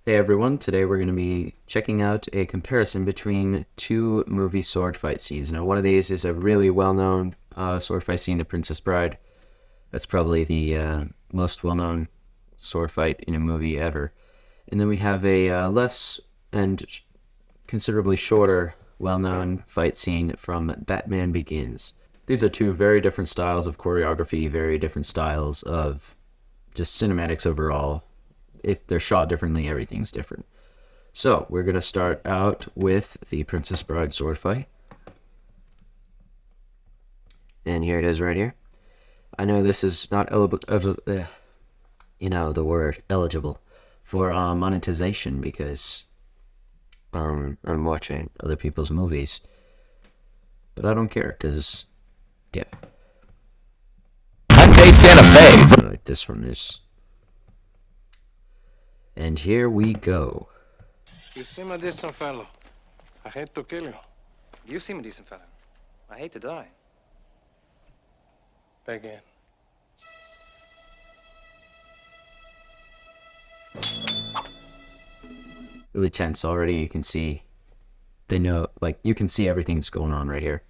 Hey everyone, today we're going to be checking out a comparison between two movie sword fight scenes. Now, one of these is a really well-known sword fight scene, The Princess Bride. That's probably the most well-known sword fight in a movie ever. And then we have a less and considerably shorter, well-known fight scene from Batman Begins. These are two very different styles of choreography, very different styles of just cinematics overall. If they're shot differently, everything's different. So we're gonna start out with the Princess Bride sword fight, and here it is right here. I know this is not eligible, the word eligible for monetization because I'm watching other people's movies, but I don't care because yeah, Hyundai Santa Fe. like this one is. And here we go. You seem a decent fellow. I hate to kill you. You seem a decent fellow. I hate to die. Begin. Really tense already. You can see they know, like, you can see everything that's going on right here.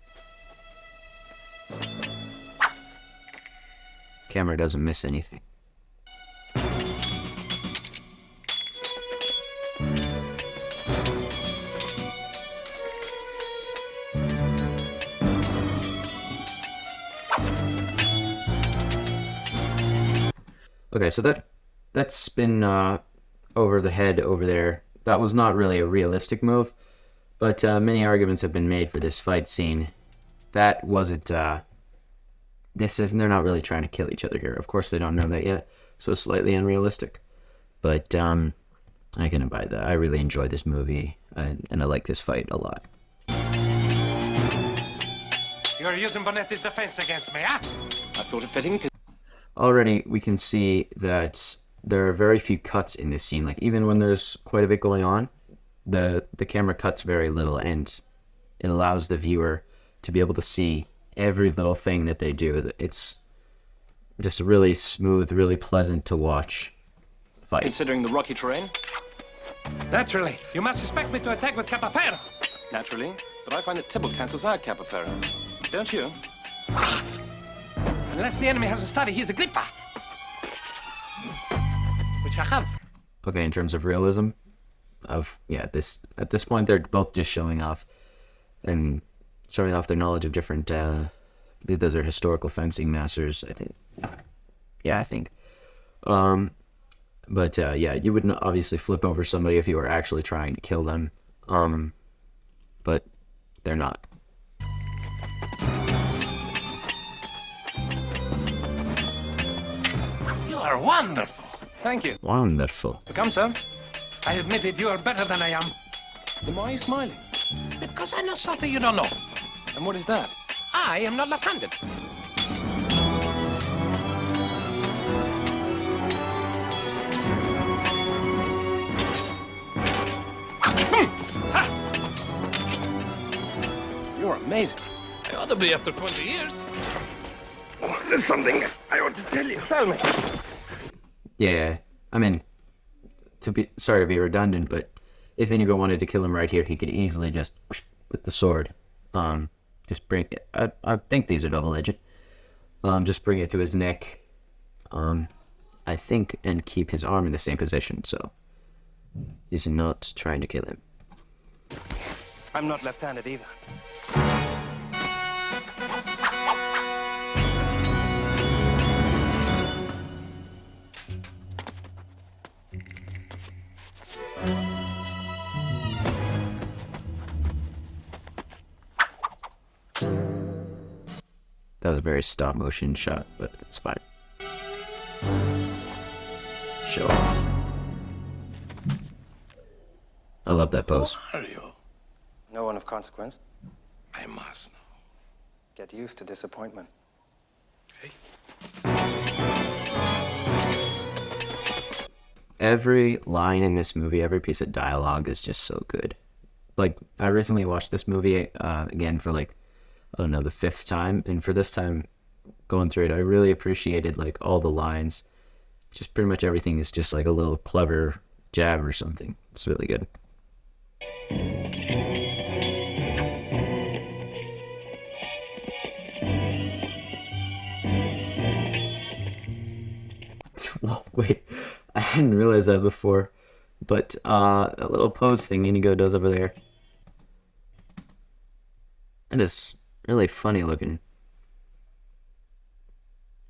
Camera doesn't miss anything. Okay, so that's been over the head over there. That was not really a realistic move, but many arguments have been made for this fight scene. That wasn't. They're not really trying to kill each other here. Of course, they don't know that yet, so it's slightly unrealistic. But I can abide that. I really enjoyed this movie, and I like this fight a lot. You're using Bonetti's defense against me, huh? I thought it fitting. Already, we can see that there are very few cuts in this scene. Like, even when there's quite a bit going on, the camera cuts very little, and it allows the viewer to be able to see every little thing that they do. It's just a really smooth, really pleasant to watch fight. Considering the rocky terrain? Naturally. You must expect me to attack with Capaferro. Naturally. But I find that Tybalt cancels out Capaferro. Don't you? Unless the enemy has a study, he's a gripper. Which I have. Okay, in terms of realism, at this point they're both just showing off their knowledge of different. I believe those are historical fencing masters. I think. Yeah, I think. But you wouldn't obviously flip over somebody if you were actually trying to kill them. But they're not. You are wonderful. Thank you. Wonderful. Become so. I admit it, you are better than I am. Then why are you smiling? Because I know something you don't know. And what is that? I am not left-handed. You're amazing. I ought to be after 20 years. Oh, there's something I ought to tell you. Tell me. Yeah, I mean, sorry to be redundant, but if Inigo wanted to kill him right here, he could easily just with the sword, just bring it. I think these are double-edged. Just bring it to his neck, I think, and keep his arm in the same position. So he's not trying to kill him. I'm not left-handed either. That was a very stop-motion shot, but it's fine. Show off. I love that pose. Who are you? No one of consequence. I must know. Get used to disappointment. Okay? Every line in this movie, every piece of dialogue is just so good. Like, I recently watched this movie again for like, I don't know, the 5th time, and for this time going through it, I really appreciated like all the lines. Just pretty much everything is just like a little clever jab or something. It's really good. Well, wait, I hadn't realized that before, but a little pose thing Inigo does over there. That is really funny looking.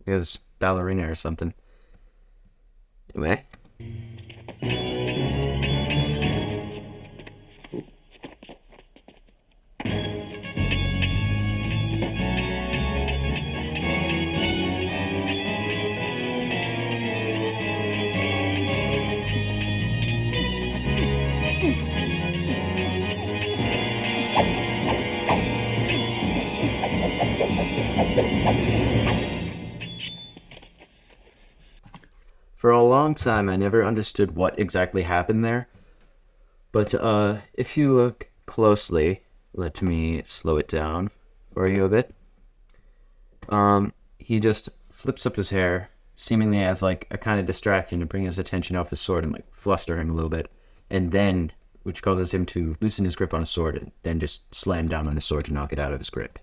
It was ballerina or something. Anyway. For a long time, I never understood what exactly happened there. But if you look closely, let me slow it down for you a bit. He just flips up his hair, seemingly as like a kind of distraction to bring his attention off his sword and like fluster him a little bit, and then which causes him to loosen his grip on his sword and then just slam down on his sword to knock it out of his grip.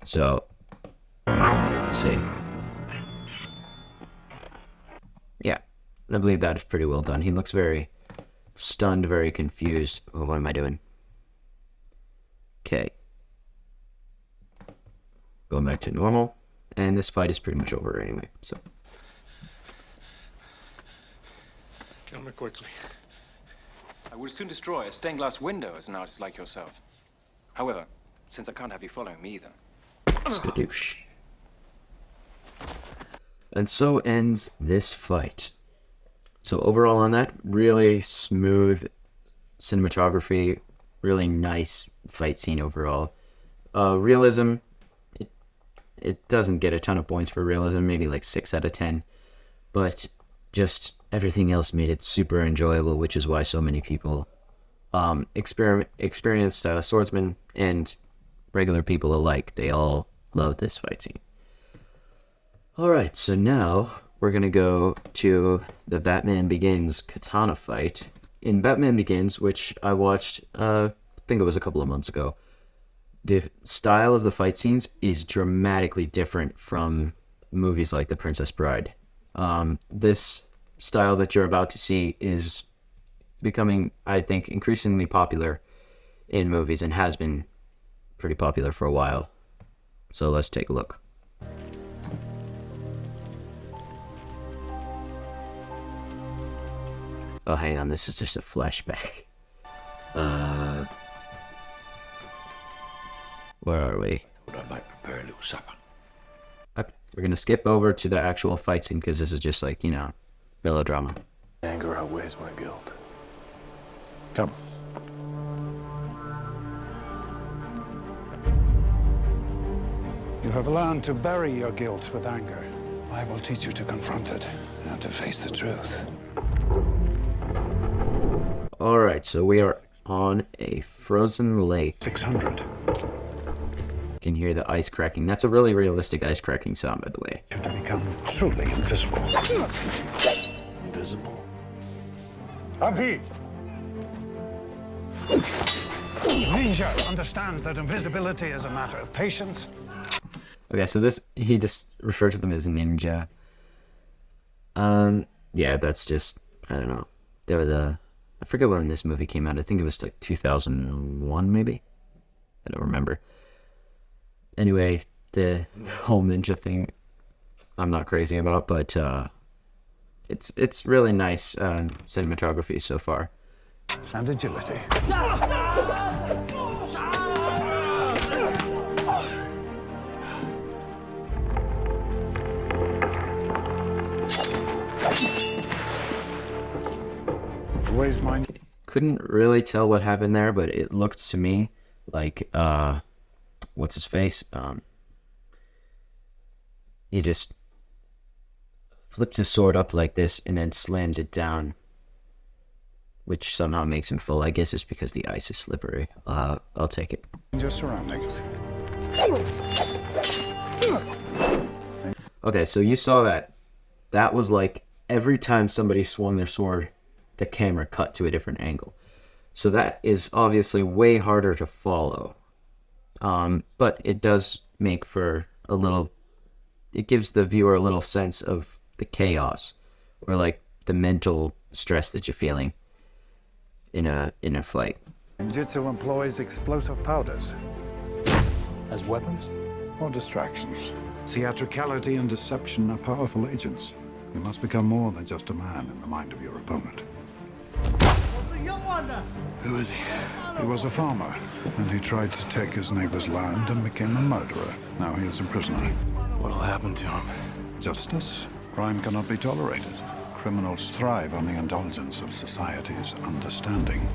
So, see. Yeah, I believe that is pretty well done. He looks very stunned, very confused. Oh, what am I doing? Okay. Going back to normal. And this fight is pretty much over anyway, so. Kill me quickly. I will soon destroy a stained glass window as an artist like yourself. However, since I can't have you following me either. Skadoosh. And so ends this fight. So overall on that, really smooth cinematography, really nice fight scene overall. Realism, it doesn't get a ton of points for realism, maybe like 6 out of 10. But just everything else made it super enjoyable, which is why so many people, experienced swordsmen and regular people alike, they all love this fight scene. Alright, so now we're gonna go to the Batman Begins katana fight. In Batman Begins, which I watched, I think it was a couple of months ago, the style of the fight scenes is dramatically different from movies like The Princess Bride. This style that you're about to see is becoming, I think, increasingly popular in movies and has been pretty popular for a while. So let's take a look. Oh, hang on, this is just a flashback. Where are we? Would I might prepare a little supper? Okay, we're gonna skip over to the actual fight scene because this is just like, you know, melodrama. Anger outweighs my guilt. Come. You have learned to bury your guilt with anger. I will teach you to confront it and to face the truth. Alright, so we are on a frozen lake. 600. You can hear the ice cracking. That's a really realistic ice cracking sound, by the way. To become truly invisible. Invisible. Abhi! Ninja understands that invisibility is a matter of patience. Okay, so this, he just referred to them as ninja. Yeah, that's just, I don't know. There was I forget when this movie came out. I think it was like 2001, maybe? I don't remember. Anyway, the whole ninja thing, I'm not crazy about, but it's really nice cinematography so far. And agility. Where's mine? Couldn't really tell what happened there, but it looked to me like, what's his face? He just flips his sword up like this and then slams it down, which somehow makes him fall. I guess it's because the ice is slippery. I'll take it. Your surroundings. Okay, so you saw that. That was like every time somebody swung their sword the camera cut to a different angle. So that is obviously way harder to follow. But it does make for a little, it gives the viewer a little sense of the chaos or like the mental stress that you're feeling in a fight. Ninjutsu employs explosive powders. As weapons? Or distractions. Theatricality and deception are powerful agents. You must become more than just a man in the mind of your opponent. Who is he? He was a farmer, and he tried to take his neighbor's land and became a murderer. Now he is a prisoner. What'll happen to him? Justice? Crime cannot be tolerated. Criminals thrive on the indulgence of society's understanding.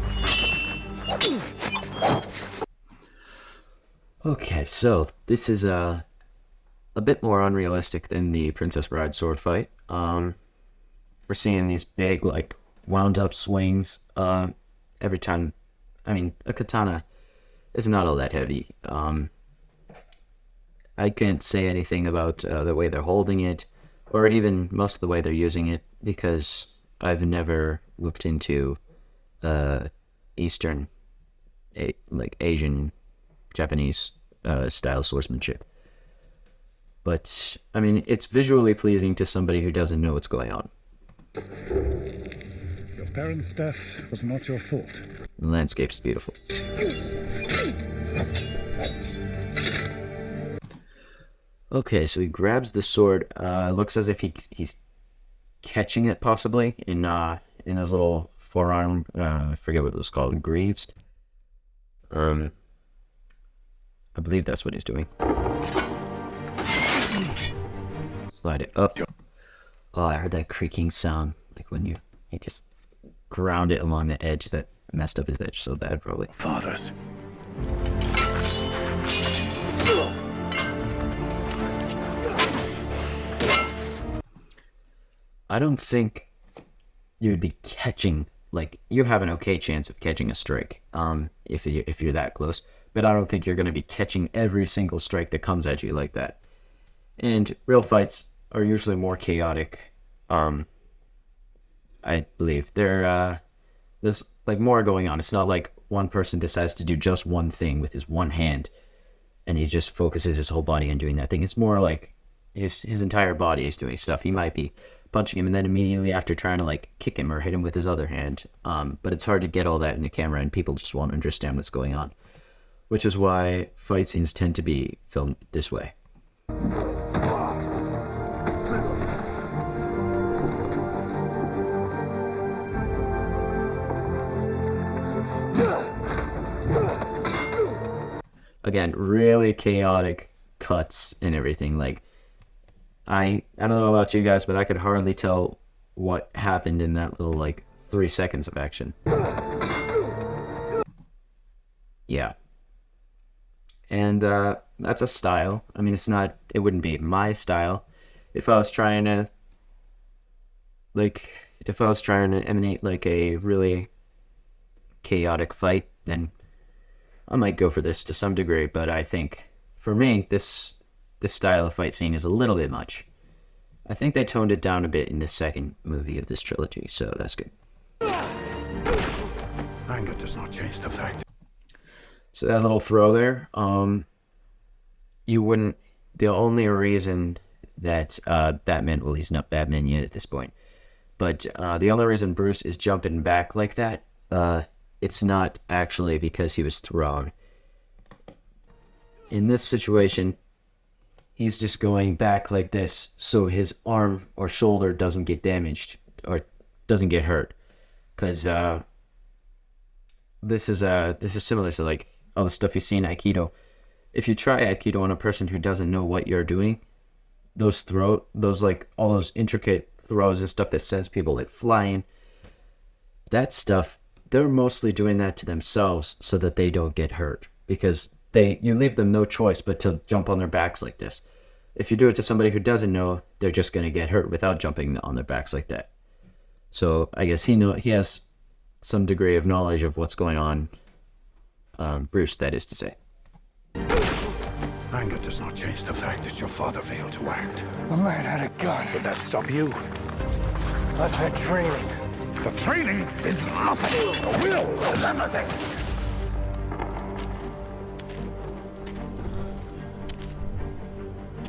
Okay, so this is a bit more unrealistic than the Princess Bride sword fight. We're seeing these big, like, wound up swings every time. I mean, a katana is not all that heavy. I can't say anything about the way they're holding it, or even most of the way they're using it, because I've never looked into Eastern, like Asian, Japanese style swordsmanship. But, I mean, it's visually pleasing to somebody who doesn't know what's going on. Your parents' death was not your fault. The landscape's beautiful. Okay, so he grabs the sword. Looks as if he's catching it, possibly, in his little forearm. I forget what it was called, greaves. I believe that's what he's doing. Slide it up. Oh, I heard that creaking sound, like when you just ground it along the edge. That messed up his edge so bad, probably. Fathers. I don't think you'd be catching, like, you have an okay chance of catching a strike, if you're that close, but I don't think you're going to be catching every single strike that comes at you like that. And real fights are usually more chaotic, I believe. There's, like, more going on. It's not like one person decides to do just one thing with his one hand, and he just focuses his whole body on doing that thing. It's more like his entire body is doing stuff. He might be punching him and then immediately after trying to, like, kick him or hit him with his other hand. But it's hard to get all that in the camera, and people just won't understand what's going on. Which is why fight scenes tend to be filmed this way. Again, really chaotic cuts and everything. Like, I don't know about you guys, but I could hardly tell what happened in that little, like, 3 seconds of action. Yeah. And that's a style. I mean, it wouldn't be my style. If I was trying to emanate, like, a really chaotic fight, then I might go for this to some degree. But I think, for me, this style of fight scene is a little bit much. I think they toned it down a bit in the second movie of this trilogy, so that's good. Anger does not change the fact. So that little throw there, you wouldn't, the only reason that Batman, well, he's not Batman yet at this point, but the only reason Bruce is jumping back like that, it's not actually because he was thrown. In this situation, he's just going back like this so his arm or shoulder doesn't get damaged or doesn't get hurt. Because this is similar to, like, all the stuff you see in Aikido. If you try Aikido on a person who doesn't know what you're doing, all those intricate throws and stuff that sends people, like, flying, that stuff, they're mostly doing that to themselves so that they don't get hurt. Because you leave them no choice but to jump on their backs like this. If you do it to somebody who doesn't know, they're just going to get hurt without jumping on their backs like that. So I guess he has some degree of knowledge of what's going on. Bruce, that is to say. Anger does not change the fact that your father failed to act. A man had a gun. Would that stop you? I've had training. The training is nothing. The will is everything.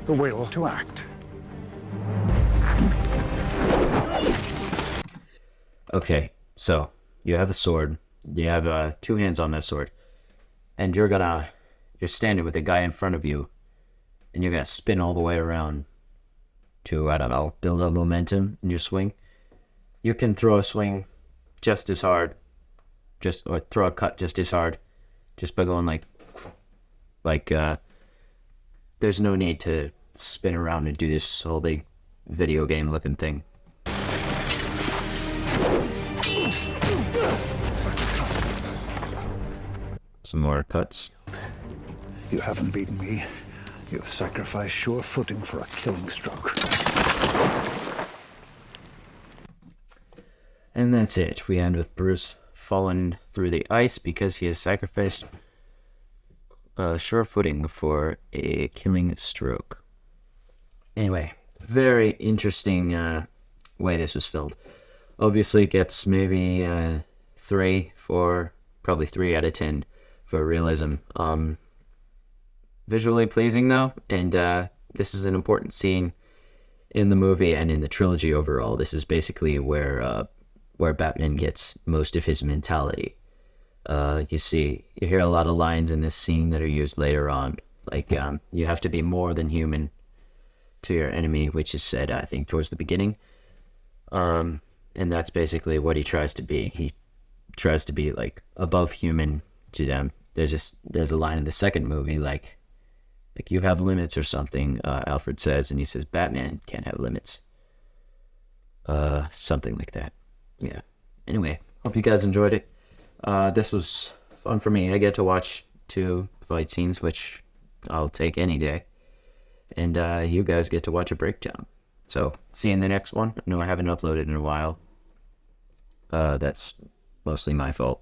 The will to act. Okay, so you have a sword. You have 2 hands on that sword, and you're standing with a guy in front of you, and you're gonna spin all the way around to, I don't know, build up momentum in your swing. You can throw a swing just as hard, or throw a cut just as hard, just by going like there's no need to spin around and do this whole big video game looking thing. Some more cuts. You haven't beaten me. You have sacrificed sure footing for a killing stroke. And that's it. We end with Bruce falling through the ice because he has sacrificed sure footing for a killing stroke. Anyway, very interesting way this was filmed. Obviously, it gets maybe 3, 4, probably 3 out of 10 for realism. Visually pleasing though, and this is an important scene in the movie and in the trilogy overall. This is basically where Batman gets most of his mentality. You hear a lot of lines in this scene that are used later on, like you have to be more than human to your enemy, which is said, I think, towards the beginning. And that's basically what he tries to be. He tries to be like above human to them. There's a line in the second movie like you have limits or something, Alfred says, and he says Batman can't have limits. Something like that. Yeah. Anyway, hope you guys enjoyed it. This was fun for me. I get to watch 2 fight scenes, which I'll take any day. And you guys get to watch a breakdown. So, see you in the next one. I know I haven't uploaded in a while. That's mostly my fault.